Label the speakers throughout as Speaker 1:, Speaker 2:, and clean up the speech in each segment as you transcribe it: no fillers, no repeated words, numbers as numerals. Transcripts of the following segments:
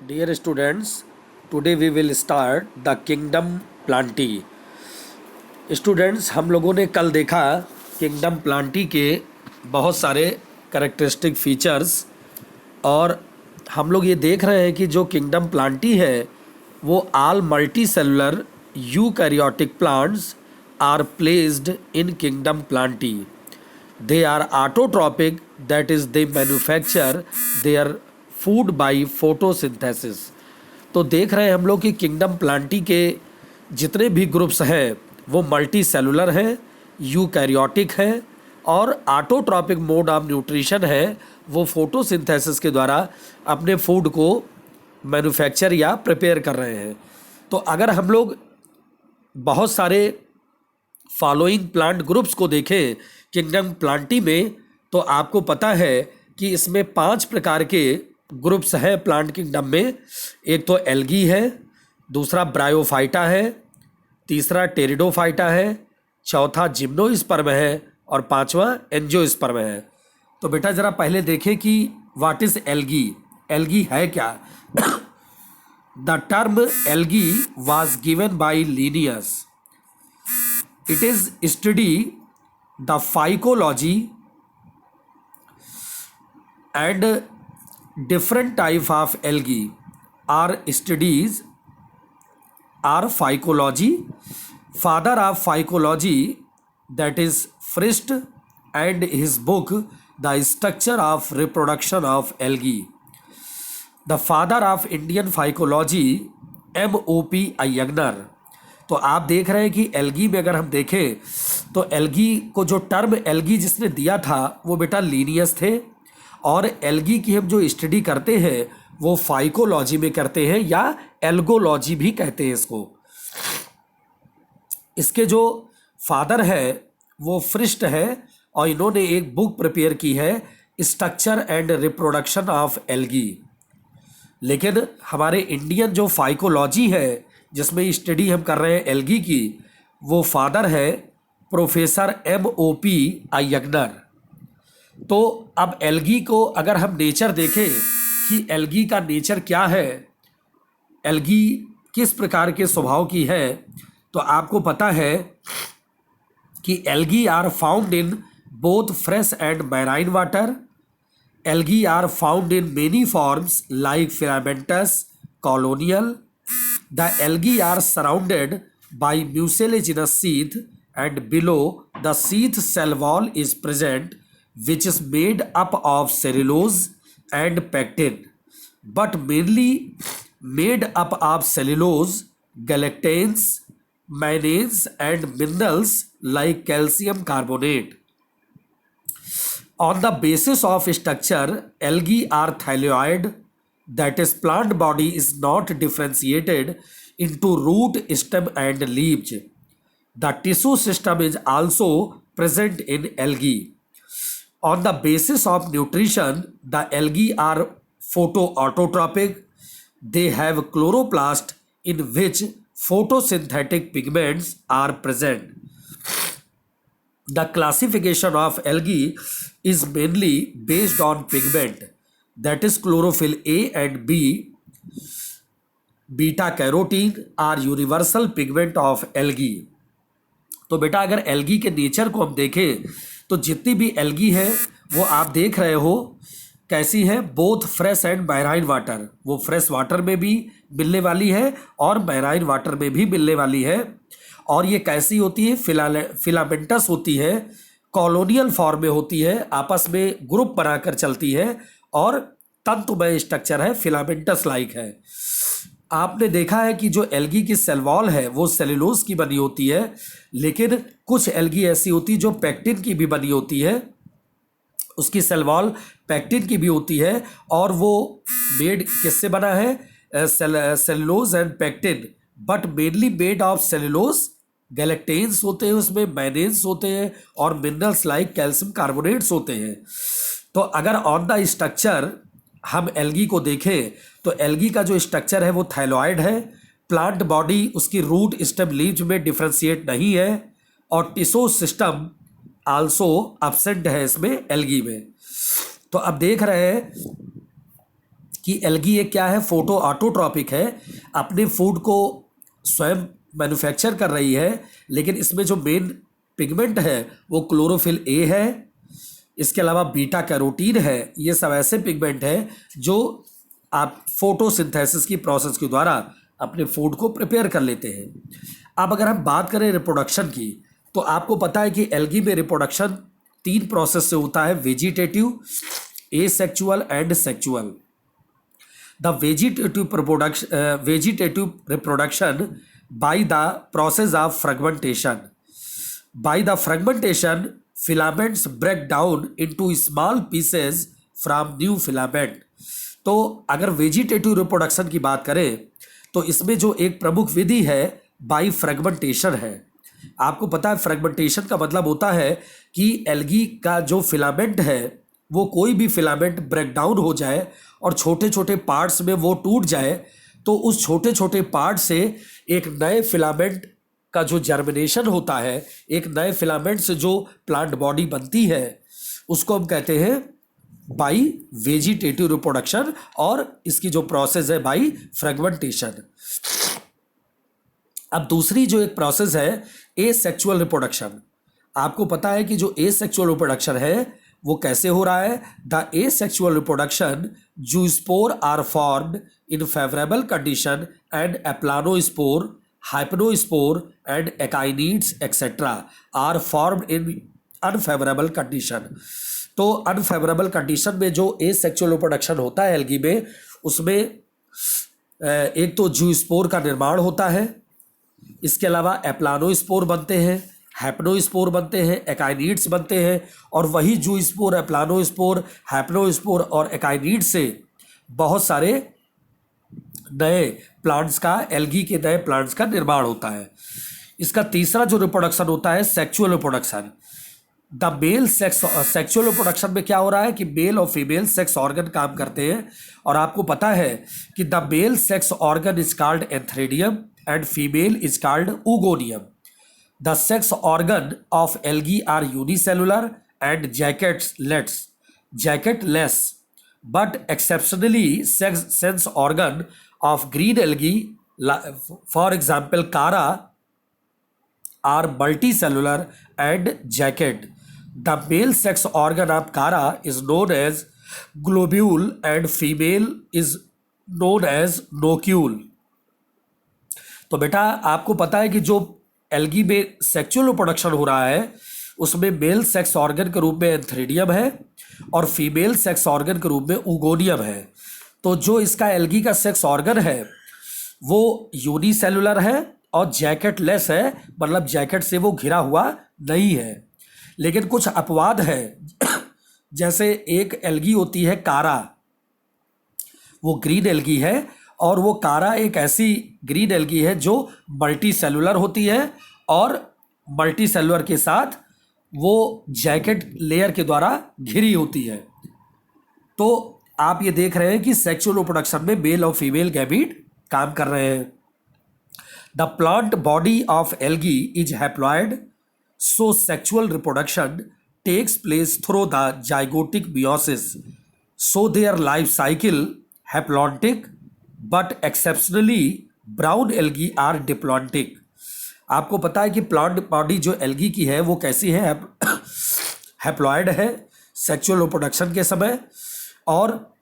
Speaker 1: Dear students, today we will start the kingdom plantae. Students, हम लोगों ने कल देखा किंगडम प्लांटी के बहुत सारे करेक्टरिस्टिक फीचर्स, और हम लोग ये देख रहे हैं कि जो किंगडम प्लांटी है वो all multicellular eukaryotic plants are placed in kingdom Plantae. They are autotrophic, that is they manufacture their food by photosynthesis. तो देख रहे हैं हम लोग कि किंगडम प्लांटी के जितने भी ग्रुप्स हैं वो मल्टी सेलुलर हैं, यूकैरियोटिक हैं और ऑटोट्रॉपिक मोड ऑफ न्यूट्रिशन है. वो फोटोसिंथेसिस के द्वारा अपने फूड को मैन्युफैक्चर या प्रिपेयर कर रहे हैं. तो अगर हम लोग बहुत सारे फॉलोइंग प्लांट ग्रुप्स को देखें किंगडम प्लांटी में, तो आपको पता है कि इसमें 5 प्रकार के ग्रुप्स हैं प्लांट किंगडम में. एक तो एल्गी है, दूसरा ब्रायोफाइटा है, तीसरा टेरिडोफाइटा है, चौथा जिम्नोस्पर्म है और पांचवा एंजियोस्पर्म है. तो बेटा ज़रा पहले देखें कि व्हाट इज़ एल्गी. एल्गी है क्या? The term algae was given by Linnaeus. It is study the phycology and different type of algae are studies are phycology. Father of phycology, that is Frist, and his book The Structure of Reproduction of Algae. The father of Indian phycology, M.O.P. Iyengar. तो आप देख रहे हैं कि algae में अगर हम देखें तो एल्गी को जो टर्म एल्गी जिसने दिया था वो बेटा लीनियस थे, और एल्गी की हम जो स्टडी करते हैं वो फाइकोलॉजी में करते हैं या एल्गोलॉजी भी कहते हैं इसको. इसके जो फादर है वो फ्रिस्ट है और इन्होंने एक बुक प्रिपेयर की है structure and reproduction of algae. लेकिन हमारे इंडियन जो फाइकोलॉजी है जिसमें स्टडी हम कर रहे हैं एल्गी की, वो फादर है प्रोफेसर M.O.P. अय्यंगार. तो अब एल्गी को अगर हम नेचर देखें कि एल्गी का नेचर क्या है, एल्गी किस प्रकार के स्वभाव की है, तो आपको पता है कि algae are found in both fresh and marine water. Algae are found in many forms like filamentous colonial. The algae are surrounded by mucilaginous sheath, and below the sheath cell wall is present, which is made up of cellulose and pectin, but mainly made up of cellulose, galactans, mannans and minerals like calcium carbonate. On the basis of structure, algae are thylakoid, that is plant body is not differentiated into root, stem and leaves. The tissue system is also present in algae. On the basis of nutrition, the algae are photoautotropic. They have chloroplast in which photosynthetic pigments are present. The classification of algae is mainly based on pigment, that is chlorophyll A and B. Beta carotene are universal pigment of algae. तो बेटा अगर algae के nature को हम देखें तो जितनी भी एल्गी है वो आप देख रहे हो कैसी है, both fresh and marine water. वो फ्रेश वाटर में भी मिलने वाली है और मैराइन वाटर में भी मिलने वाली है. और ये कैसी होती है? फिलामेंटस होती है, कॉलोनियल फॉर्म में होती है, आपस में ग्रुप बनाकर चलती है और तंतुमय स्ट्रक्चर है, फिलामेंटस लाइक है. आपने देखा है कि जो एल्गी की सेल वॉल है वो सेलुलोज की बनी होती है, लेकिन कुछ एल्गी ऐसी होती है जो पैक्टिन की भी बनी होती है, उसकी सेल वॉल पैक्टिन की भी होती है. और वो मेड किससे बना है? Cellulose and pectin, but mainly made of cellulose. Galactans होते हैं उसमें, मैनेन्स होते हैं और मिनरल्स लाइक कैल्शियम कार्बोनेट्स होते हैं. तो अगर ऑन द स्ट्रक्चर हम एल्गी को देखें तो एल्गी का जो स्ट्रक्चर है वो थाइलॉइड है. प्लांट बॉडी उसकी रूट, स्टेम, लीव्स में डिफ्रेंशिएट नहीं है और टिश्यू सिस्टम आल्सो एब्सेंट है इसमें एल्गी में. तो अब देख रहे हैं कि एल्गी एक क्या है, फोटो ऑटोट्रॉपिक है, अपने फूड को स्वयं मैन्युफैक्चर कर रही है, लेकिन इसमें जो मेन पिगमेंट है वो क्लोरोफिल ए है, इसके अलावा बीटा कैरोटीन है। ये सब ऐसे पिगमेंट हैं जो आप फोटोसिंथेसिस की प्रोसेस के द्वारा अपने फूड को प्रिपेयर कर लेते हैं। अब अगर हम बात करें रिप्रोडक्शन की, तो आपको पता है कि एल्गी में रिप्रोडक्शन 3 प्रोसेस से होता है, vegetative, asexual and sexual. The vegetative reproduction by the process of fragmentation. By the fragmentation, filaments break down into small pieces from new filament. तो अगर वेजिटेटिव रिप्रोडक्शन की बात करें तो इसमें जो एक प्रमुख विधि है बाई फ्रेगमेंटेशन है। आपको पता है फ्रेगमेंटेशन का मतलब होता है कि एल्गी का जो फिलामेंट है वो कोई भी फिलामेंट ब्रेक डाउन हो जाए और छोटे छोटे पार्ट्स में वो टूट जाए, तो उस छोटे छोटे पार्ट से एक नए फिलामेंट का जो जर्मिनेशन होता है, एक नए फिलामेंट से जो प्लांट बॉडी बनती है, उसको हम कहते हैं बाई वेजिटेटिव रिप्रोडक्शन, और इसकी जो प्रोसेस है बाई फ्रेगमेंटेशन। अब दूसरी जो एक प्रोसेस है एसेक्सुअल रिप्रोडक्शन। आपको पता है कि जो एसेक्सुअल रिप्रोडक्शन है वो कैसे हो रहा है। The asexual reproduction, zoospore are formed in favourable condition and aplanospore, hypnospore and akinetes etcetera are formed in unfavourable condition. तो अनफेवरेबल कंडीशन में जो एसेक्सुअल रिप्रोडक्शन होता है एल्गी में, उसमें एक तो जूस्पोर का निर्माण होता है, इसके अलावा एप्लानोस्पोर बनते हैं, हैप्नोस्पोर बनते हैं, एकाइनिड्स बनते हैं, और वही जूस्पोर, एप्लानोस्पोर, हैप्नोस्पोर और एकाइनिड्स से बहुत सारे नए प्लांट्स का, एल्गी के नए प्लांट्स का निर्माण होता है। इसका तीसरा जो रिप्रोडक्शन होता है sexual reproduction. The male sexual reproduction में क्या हो रहा है कि मेल और फीमेल सेक्स ऑर्गन काम करते हैं, और आपको पता है कि the male sex organ is called antheridium and female is called oogonia. The sex organ of algae are unicellular and jacketless, but exceptionally sense organ of green algae, for example Chara, are multicellular and jacket. The male sex organ of Chara is known as globule and female is known as nocule. तो बेटा आपको पता है कि जो algae में sexual reproduction हो रहा है उसमें मेल सेक्स ऑर्गन के रूप में एंथ्रेडियम है और फीमेल सेक्स ऑर्गन के रूप में oogonia है। तो जो इसका एल्गी का सेक्स ऑर्गन है वो यूनिसेलुलर है और जैकेटलेस है, मतलब जैकेट से वो घिरा हुआ नहीं है। लेकिन कुछ अपवाद है, जैसे एक एल्गी होती है कारा, वो ग्रीन एल्गी है, और वो कारा एक ऐसी ग्रीन एल्गी है जो मल्टी सेलुलर होती है, और मल्टी सेलुलर के साथ वो जैकेट लेयर के द्वारा घिरी होती है। तो आप ये देख रहे हैं कि सेक्सुअल रिप्रोडक्शन में मेल और फीमेल गैमीट काम कर रहे हैं। The plant body of algae is haploid, so sexual reproduction takes place through the zygotic meiosis, so their life cycle haplontic, but exceptionally brown algae are diplontic. आपको पता है कि प्लांट बॉडी जो algae की है वो कैसी है, हैप्लॉयड है सेक्सुअल रिप्रोडक्शन के समय, और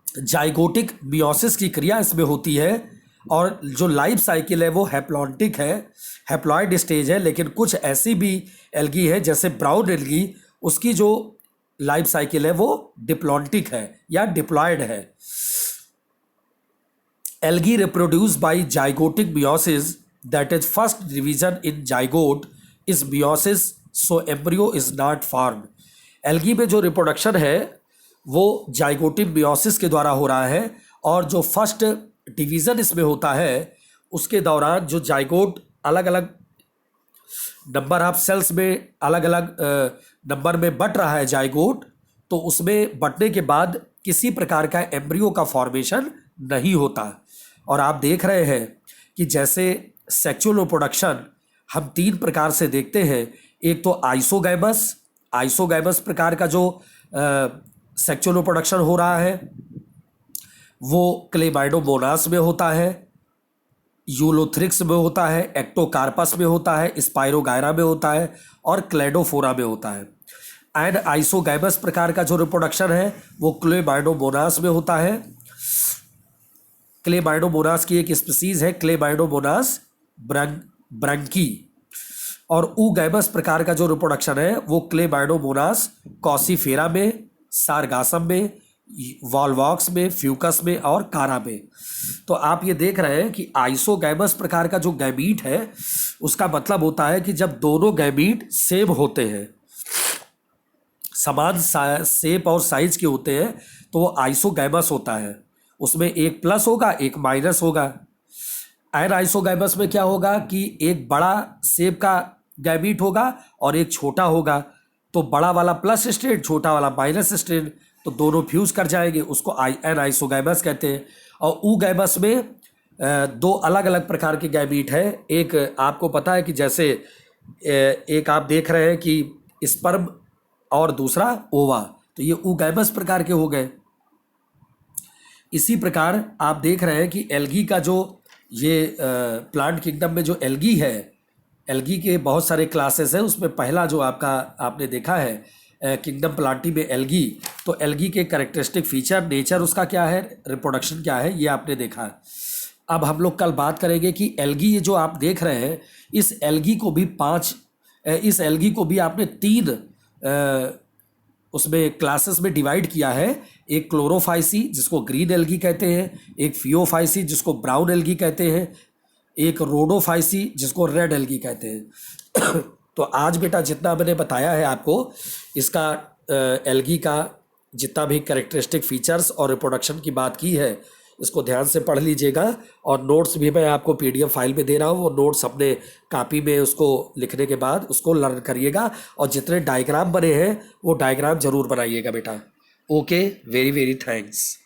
Speaker 1: जाइगोटिक मियोसिस की क्रिया इसमें होती है, और जो लाइफ साइकिल है वो हैप्लॉन्टिक है, हैप्लॉयड स्टेज है। लेकिन कुछ ऐसी भी एल्गी है जैसे ब्राउन एल्गी, उसकी जो लाइफ साइकिल है वो डिप्लॉन्टिक है या डिप्लॉयड है। Algae reproduce by zygotic meiosis, that is first division in zygote is meiosis, so embryo is not formed. Algae में जो रिप्रोडक्शन है वो जाइगोटिक मियोसिस के द्वारा हो रहा है, और जो फर्स्ट डिवीज़न इसमें होता है उसके दौरान जो जाइगोट अलग अलग नंबर ऑफ सेल्स में अलग अलग नंबर में बट रहा है जाइगोट, तो उसमें बटने के बाद किसी प्रकार का एम्ब्रियो का फॉर्मेशन नहीं होता। और आप देख रहे हैं कि जैसे सेक्सुअल रिप्रोडक्शन हम 3 प्रकार से देखते हैं, एक तो आइसोगैमस प्रकार का जो सेक्सुअल रिप्रोडक्शन हो रहा है, वो क्लेमाइडोमोनास में होता है, यूलोथ्रिक्स में होता है, एक्टोकार्पस में होता है, स्पाइरोगायरा में होता है और क्लेडोफोरा में होता है। एंड आइसोगैमस प्रकार का जो रिप्रोडक्शन है वो क्लेमाइडोमोनास में होता है। क्लेमाइडोमोनास की एक स्पीसीज है क्लेमाइडोमोनास ब्रंकी। और ऊगैमस प्रकार का जो रिप्रोडक्शन है वो क्लेमाइडोमोनास कॉसीफेरा में, सारगासम में, वॉलवॉक्स में, फ्यूकस में और कारा में। तो आप ये देख रहे हैं कि आइसोगैमस प्रकार का जो गैमीट है उसका मतलब होता है कि जब दोनों गैमीट सेम होते हैं, समान शेप और साइज के होते हैं, तो वो आइसोगैमस होता है। उसमें एक प्लस होगा, एक माइनस होगा। एनाइसोगैमस में क्या होगा कि एक बड़ा शेप का गैमीट होगा और एक छोटा होगा, तो बड़ा वाला प्लस स्ट्रैंड, छोटा वाला माइनस स्ट्रैंड, तो दोनों फ्यूज कर जाएंगे, उसको एनाइसोगैमस कहते हैं। और ऊगैमस में दो अलग अलग प्रकार के गैमीट है। एक आपको पता है कि जैसे एक आप देख रहे हैं कि स्पर्म और दूसरा ओवा, तो ये ऊगैमस प्रकार के हो गए। इसी प्रकार आप देख रहे हैं कि एल्गी का जो ये प्लांट किंगडम में जो एल्गी है, एल्गी के बहुत सारे क्लासेस हैं, उसमें पहला जो आपने देखा है किंगडम प्लांटी में एल्गी, तो एल्गी के कैरेक्टरिस्टिक फीचर, नेचर उसका क्या है, रिप्रोडक्शन क्या है, ये आपने देखा है। अब हम लोग कल बात करेंगे कि एल्गी ये जो आप देख रहे हैं, इस एल्गी को भी आपने तीन उसमें क्लासेस में डिवाइड किया है। एक क्लोरोफाइसी जिसको ग्रीन एल्गी कहते हैं, एक फियोफाइसी जिसको ब्राउन एल्गी कहते हैं, एक रोडोफाइसी जिसको रेड एल्गी कहते हैं। तो आज बेटा जितना मैंने बताया है आपको, इसका एल्गी का जितना भी कैरेक्टरिस्टिक फीचर्स और रिप्रोडक्शन की बात की है, इसको ध्यान से पढ़ लीजिएगा। और नोट्स भी मैं आपको पीडीएफ फाइल में दे रहा हूँ, वो नोट्स अपने कापी में उसको लिखने के बाद उसको लर्न करिएगा। और जितने डायग्राम बने हैं वो डायग्राम जरूर बनाइएगा बेटा। Okay, very very thanks.